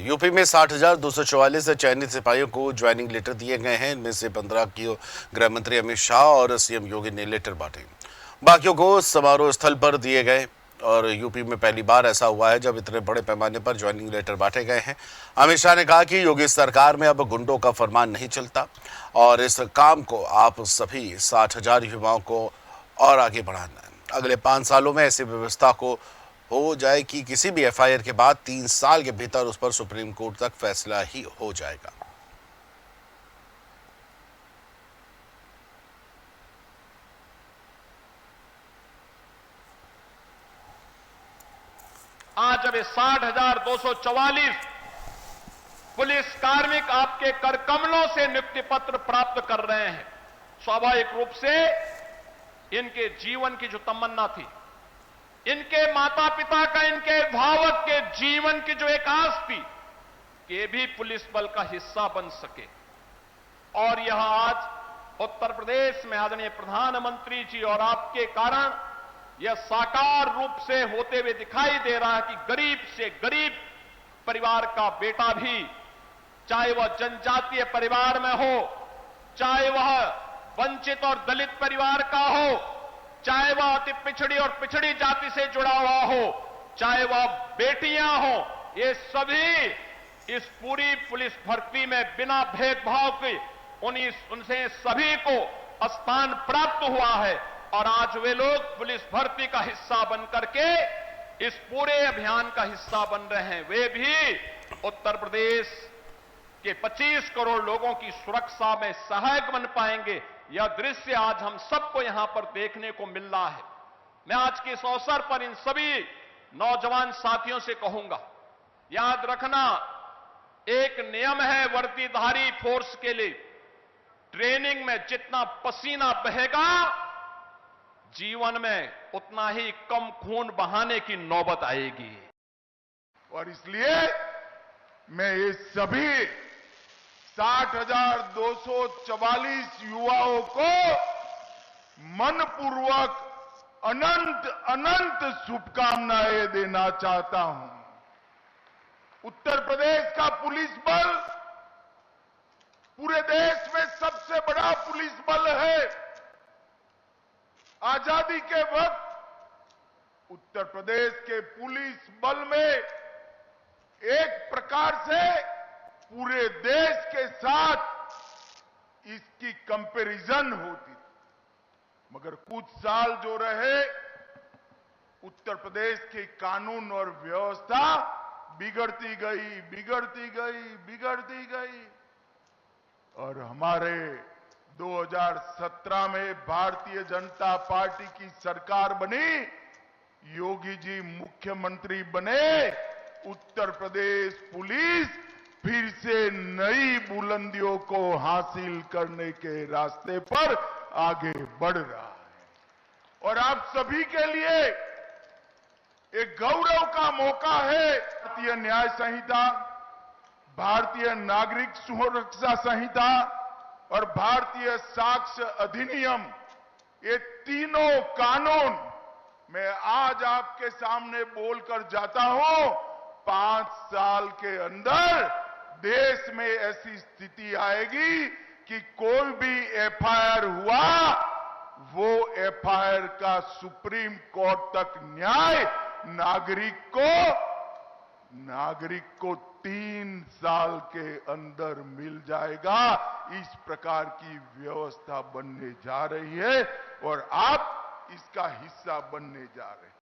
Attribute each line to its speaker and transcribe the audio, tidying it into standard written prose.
Speaker 1: UP में 60,244 चयनित सिपाहियों को ज्वाइनिंग लेटर दिए गए हैं। इनमें से 15 की गृह मंत्री अमित शाह और सीएम योगी ने लेटर बांटे। बाकियों को समारोह स्थल पर दिए गए और यूपी में पहली बार ऐसा हुआ है जब इतने बड़े पैमाने पर ज्वाइनिंग लेटर बांटे गए हैं। अमित शाह ने कहा कि योगी सरकार में अब गुंडों का फरमान नहीं चलता और इस काम को आप सभी 60,000 युवाओं को और आगे बढ़ाना है। अगले 5 सालों में ऐसी व्यवस्था को हो जाए कि किसी भी एफआईआर के बाद 3 साल के भीतर उस पर सुप्रीम कोर्ट तक फैसला ही हो जाएगा।
Speaker 2: आज अब 60,244 पुलिस कार्मिक आपके कर कमलों से नियुक्ति पत्र प्राप्त कर रहे हैं। स्वाभाविक रूप से इनके जीवन की जो तमन्ना थी, इनके माता पिता का, इनके भावक के जीवन की जो एक आस थी कि ये भी पुलिस बल का हिस्सा बन सके, और यह आज उत्तर प्रदेश में आदरणीय प्रधानमंत्री जी और आपके कारण यह साकार रूप से होते हुए दिखाई दे रहा है कि गरीब से गरीब परिवार का बेटा भी, चाहे वह जनजातीय परिवार में हो, चाहे वह वंचित और दलित परिवार का हो, चाहे वह अति पिछड़ी और पिछड़ी जाति से जुड़ा हुआ हो, चाहे वह बेटियां हो, ये सभी इस पूरी पुलिस भर्ती में बिना भेदभाव के उनसे सभी को स्थान प्राप्त हुआ है। और आज वे लोग पुलिस भर्ती का हिस्सा बनकर के इस पूरे अभियान का हिस्सा बन रहे हैं। वे भी उत्तर प्रदेश के 25 करोड़ लोगों की सुरक्षा में सहायक बन पाएंगे। यह दृश्य आज हम सबको यहां पर देखने को मिल रहा है। मैं आज के इस अवसर पर इन सभी नौजवान साथियों से कहूंगा, याद रखना, एक नियम है वर्दीधारी फोर्स के लिए, ट्रेनिंग में जितना पसीना बहेगा जीवन में उतना ही कम खून बहाने की नौबत आएगी।
Speaker 3: और इसलिए मैं ये सभी 60,244 युवाओं को मनपूर्वक अनंत अनंत शुभकामनाएं देना चाहता हूं। उत्तर प्रदेश का पुलिस बल पूरे देश में सबसे बड़ा पुलिस बल है। आजादी के वक्त उत्तर प्रदेश के पुलिस बल में एक प्रकार से पूरे देश के साथ इसकी कंपैरिजन होती थी, मगर कुछ साल जो रहे उत्तर प्रदेश की कानून और व्यवस्था बिगड़ती गई और हमारे 2017 में भारतीय जनता पार्टी की सरकार बनी, योगी जी मुख्यमंत्री बने, उत्तर प्रदेश पुलिस फिर से नई बुलंदियों को हासिल करने के रास्ते पर आगे बढ़ रहा है। और आप सभी के लिए एक गौरव का मौका है। भारतीय न्याय संहिता, भारतीय नागरिक सुरक्षा संहिता और भारतीय साक्ष्य अधिनियम, ये तीनों कानून मैं आज आपके सामने बोलकर जाता हूं। 5 साल के अंदर देश में ऐसी स्थिति आएगी कि कोई भी एफआईआर हुआ, वो एफआईआर का सुप्रीम कोर्ट तक न्याय नागरिक को 3 साल के अंदर मिल जाएगा। इस प्रकार की व्यवस्था बनने जा रही है और आप इसका हिस्सा बनने जा रहे हैं।